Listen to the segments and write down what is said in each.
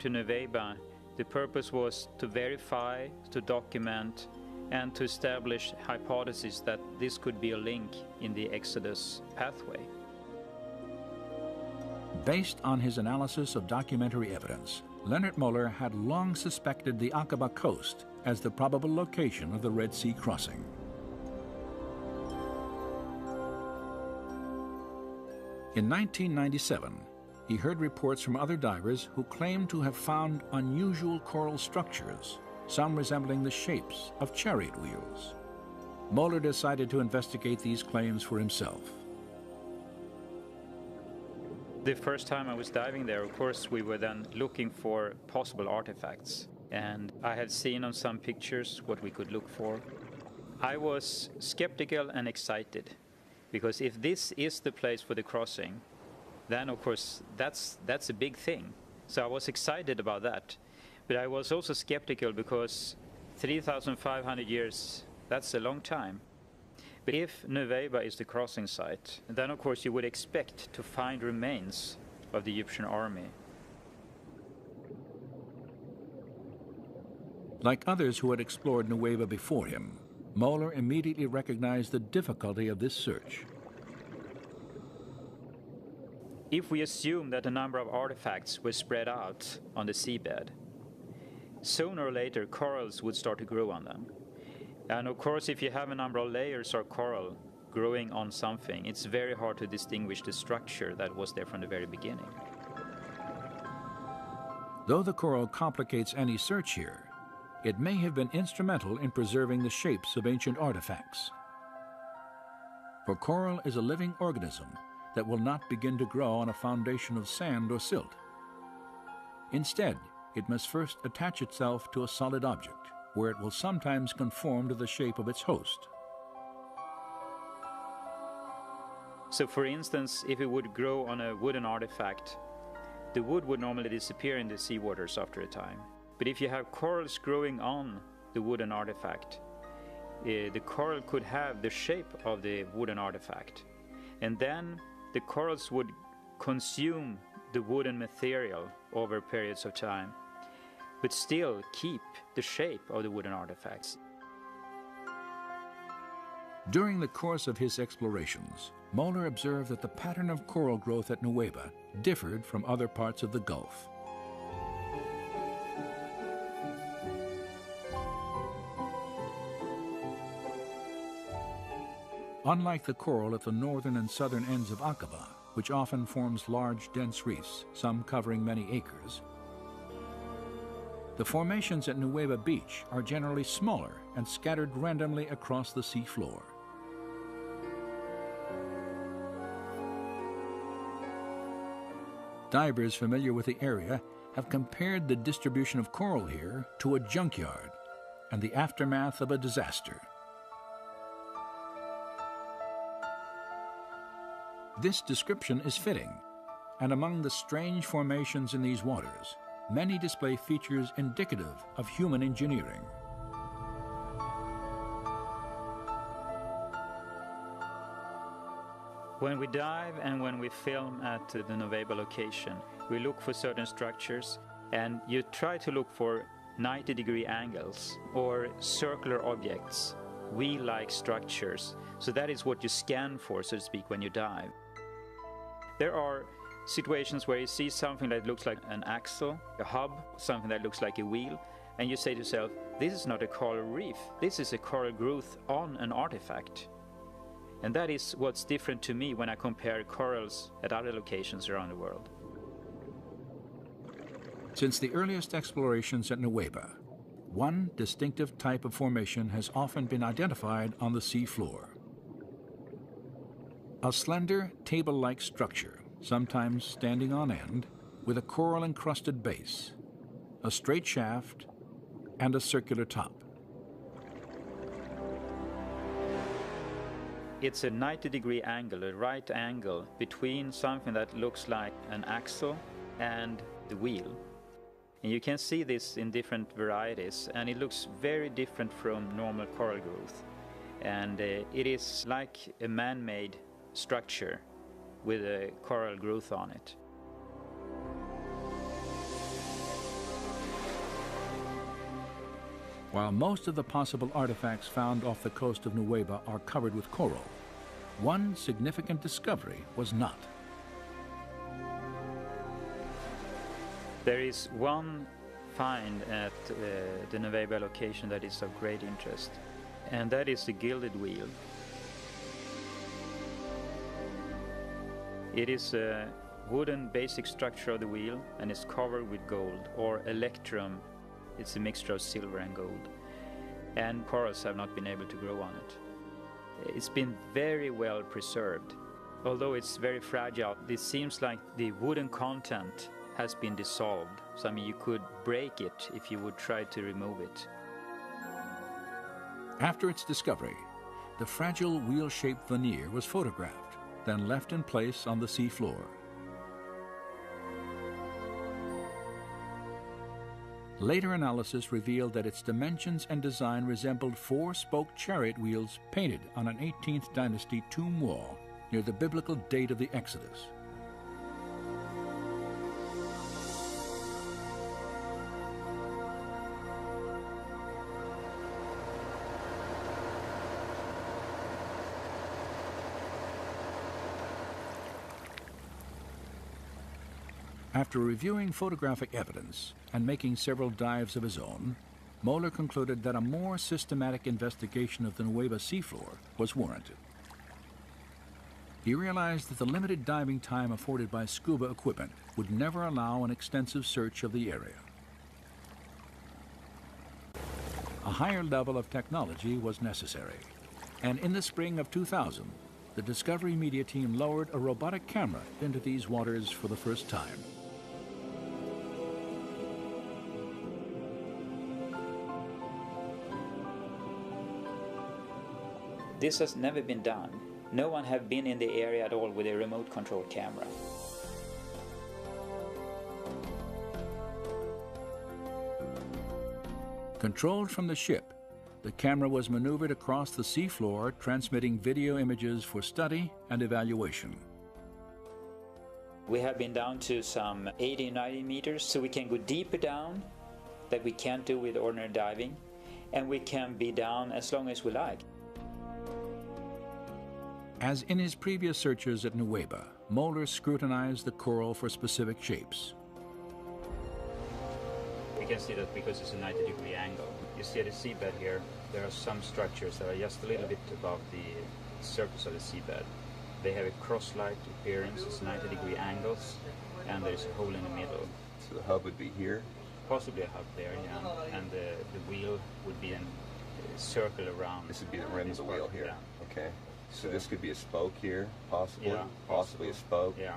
to Nuweiba, the purpose was to verify, to document, and to establish hypotheses that this could be a link in the Exodus pathway. Based on his analysis of documentary evidence, Leonard Muller had long suspected the Aqaba coast as the probable location of the Red Sea crossing. In 1997, he heard reports from other divers who claimed to have found unusual coral structures, some resembling the shapes of chariot wheels. Muller decided to investigate these claims for himself. The first time I was diving there, of course, we were then looking for possible artifacts. And I had seen on some pictures what we could look for. I was skeptical and excited, because if this is the place for the crossing, then of course that's a big thing. So I was excited about that. But I was also skeptical because 3,500 years, that's a long time. But if Nuweiba is the crossing site, then of course you would expect to find remains of the Egyptian army. Like others who had explored Nuweiba before him, Muller immediately recognized the difficulty of this search. If we assume that a number of artifacts were spread out on the seabed, sooner or later corals would start to grow on them. And of course, if you have a number of layers of coral growing on something, it's very hard to distinguish the structure that was there from the very beginning. Though the coral complicates any search here, it may have been instrumental in preserving the shapes of ancient artifacts. For coral is a living organism that will not begin to grow on a foundation of sand or silt. Instead, it must first attach itself to a solid object, where it will sometimes conform to the shape of its host. So for instance, if it would grow on a wooden artifact, the wood would normally disappear in the seawaters after a time. But if you have corals growing on the wooden artifact, the coral could have the shape of the wooden artifact. And then the corals would consume the wooden material over periods of time, but still keep the shape of the wooden artifacts. During the course of his explorations, Muller observed that the pattern of coral growth at Nuweiba differed from other parts of the Gulf. Unlike the coral at the northern and southern ends of Aqaba, which often forms large, dense reefs, some covering many acres, the formations at Nuweiba Beach are generally smaller and scattered randomly across the sea floor. Divers familiar with the area have compared the distribution of coral here to a junkyard and the aftermath of a disaster. This description is fitting, and among the strange formations in these waters, many display features indicative of human engineering. When we dive and when we film at the Nuweiba location, we look for certain structures, and you try to look for 90-degree angles or circular objects, wheel-like structures. So that is what you scan for, so to speak, when you dive. There are situations where you see something that looks like an axle, a hub, something that looks like a wheel, and you say to yourself, this is not a coral reef, this is a coral growth on an artifact. And that is what's different to me when I compare corals at other locations around the world. Since the earliest explorations at Nuweiba, one distinctive type of formation has often been identified on the sea floor. A slender, table-like structure, sometimes standing on end, with a coral-encrusted base, a straight shaft, and a circular top. It's a 90-degree angle, a right angle, between something that looks like an axle and the wheel. And you can see this in different varieties, and it looks very different from normal coral growth. And it is like a man-made structure with a coral growth on it. While most of the possible artifacts found off the coast of Nueva are covered with coral, one significant discovery was not. There is one find at the Nueva location that is of great interest, and that is the gilded wheel. It is a wooden basic structure of the wheel and is covered with gold, or electrum. It's a mixture of silver and gold, and corals have not been able to grow on it. It's been very well preserved. Although it's very fragile, it seems like the wooden content has been dissolved. So I mean, you could break it if you would try to remove it. After its discovery, the fragile wheel-shaped veneer was photographed, then left in place on the sea floor. Later analysis revealed that its dimensions and design resembled four-spoke chariot wheels painted on an 18th dynasty tomb wall near the biblical date of the Exodus. After reviewing photographic evidence and making several dives of his own, Moeller concluded that a more systematic investigation of the Nueva seafloor was warranted. He realized that the limited diving time afforded by scuba equipment would never allow an extensive search of the area. A higher level of technology was necessary, and in the spring of 2000, the Discovery Media team lowered a robotic camera into these waters for the first time. This has never been done. No one have been in the area at all with a remote control camera. Controlled from the ship, the camera was maneuvered across the seafloor, transmitting video images for study and evaluation. We have been down to some 80-90 meters, so we can go deeper down that we can't do with ordinary diving, and we can be down as long as we like. As in his previous searches at Nueva, Moeller scrutinized the coral for specific shapes. We can see that because it's a 90-degree angle. You see the seabed here, there are some structures that are just a little bit above the surface of the seabed. They have a cross-like appearance, it's 90-degree angles, and there's a hole in the middle. So the hub would be here? Possibly a hub there, yeah. And the wheel would be a circle around. This would be the rim of the wheel here? Yeah. Okay. So this could be a spoke here, possibly? Yeah, possibly a spoke? Yeah.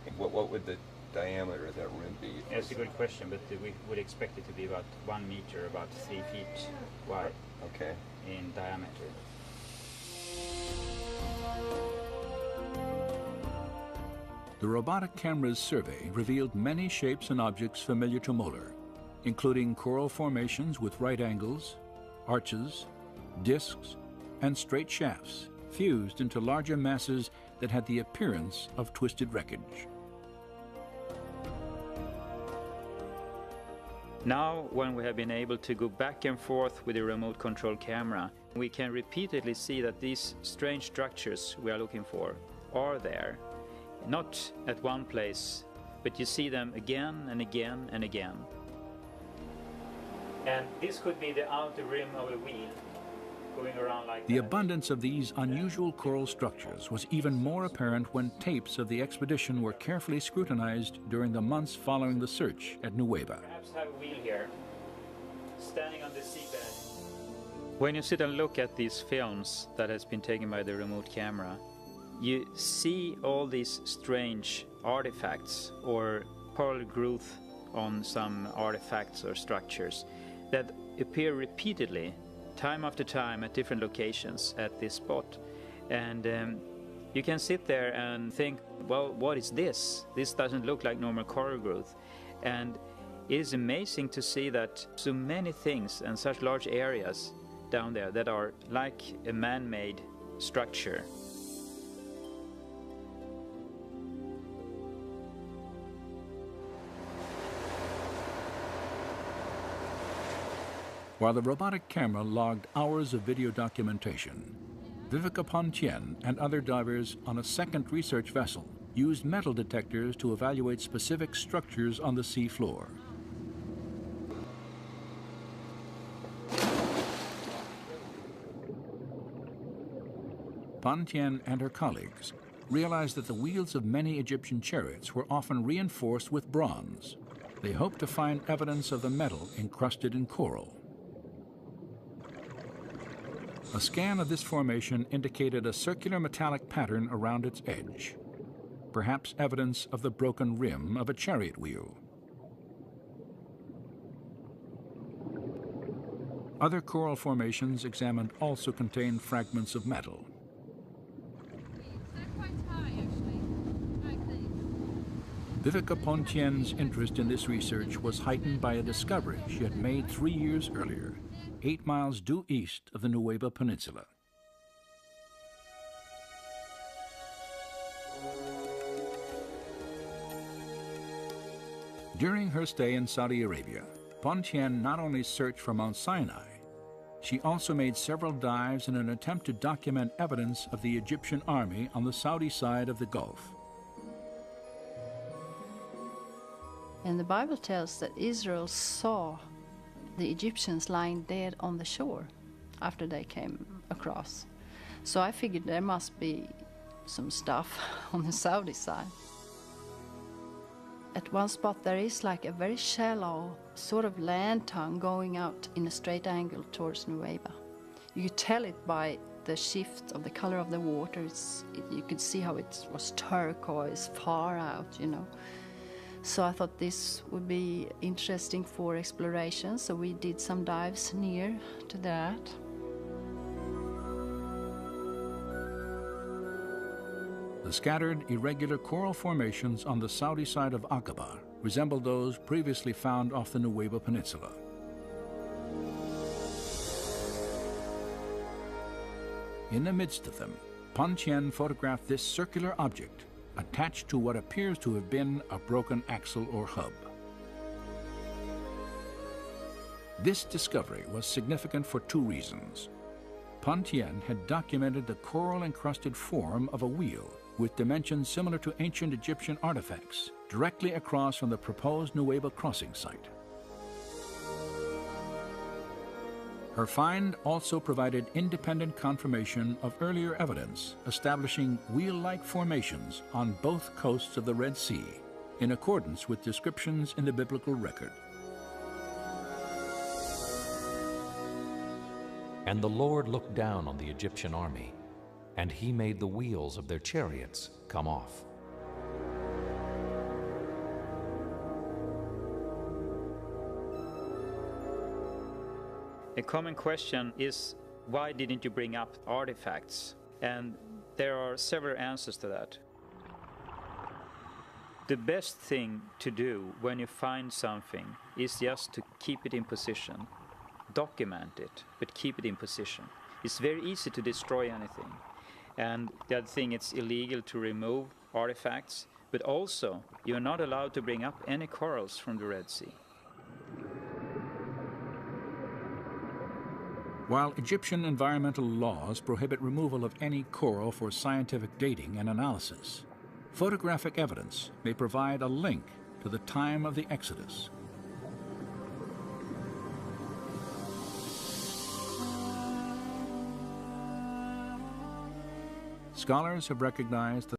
And what would the diameter of that rim be? That's a good question, but we would expect it to be about 1 meter, about 3 feet wide. Okay. In diameter. The robotic camera's survey revealed many shapes and objects familiar to Moeller, including coral formations with right angles, arches, discs, and straight shafts, fused into larger masses that had the appearance of twisted wreckage. Now, when we have been able to go back and forth with the remote control camera, we can repeatedly see that these strange structures we are looking for are there. Not at one place, but you see them again and again and again. And this could be the outer rim of a wheel going around like The that. abundance of these unusual coral structures was even more apparent when tapes of the expedition were carefully scrutinized during the months following the search at Nueva. Perhaps have a wheel here, standing on the seabed. When you sit and look at these films that has been taken by the remote camera, you see all these strange artifacts or coral growth on some artifacts or structures that appear repeatedly, time after time, at different locations at this spot. And you can sit there and think, well, what is this? This doesn't look like normal coral growth. And it is amazing to see that so many things and such large areas down there that are like a man-made structure. While the robotic camera logged hours of video documentation, Viveka Pontien and other divers on a second research vessel used metal detectors to evaluate specific structures on the sea floor. Pontien and her colleagues realized that the wheels of many Egyptian chariots were often reinforced with bronze. They hoped to find evidence of the metal encrusted in coral. A scan of this formation indicated a circular metallic pattern around its edge, perhaps evidence of the broken rim of a chariot wheel. Other coral formations examined also contained fragments of metal. Viveka Pontien's interest in this research was heightened by a discovery she had made 3 years earlier, 8 miles due east of the Nuweiba Peninsula. During her stay in Saudi Arabia, Pontien not only searched for Mount Sinai, she also made several dives in an attempt to document evidence of the Egyptian army on the Saudi side of the Gulf. And the Bible tells that Israel saw the Egyptians lying dead on the shore after they came across. So I figured there must be some stuff on the Saudi side. At one spot there is like a very shallow sort of land tongue going out in a straight angle towards Nuweiba. You could tell it by the shift of the color of the water. You could see how it was turquoise far out, you know. So I thought this would be interesting for exploration, so we did some dives near to that. The scattered, irregular coral formations on the Saudi side of Aqaba resemble those previously found off the Nuweiba Peninsula. In the midst of them, Pontien photographed this circular object attached to what appears to have been a broken axle or hub. This discovery was significant for 2 reasons. Pontien had documented the coral-encrusted form of a wheel with dimensions similar to ancient Egyptian artifacts directly across from the proposed Nuweiba crossing site. Her find also provided independent confirmation of earlier evidence establishing wheel-like formations on both coasts of the Red Sea, in accordance with descriptions in the biblical record. And the Lord looked down on the Egyptian army, and he made the wheels of their chariots come off. A common question is, why didn't you bring up artifacts? And there are several answers to that. The best thing to do when you find something is just to keep it in position. Document it, but keep it in position. It's very easy to destroy anything. And the other thing, it's illegal to remove artifacts, but also you're not allowed to bring up any corals from the Red Sea. While Egyptian environmental laws prohibit removal of any coral for scientific dating and analysis, photographic evidence may provide a link to the time of the Exodus. Scholars have recognized that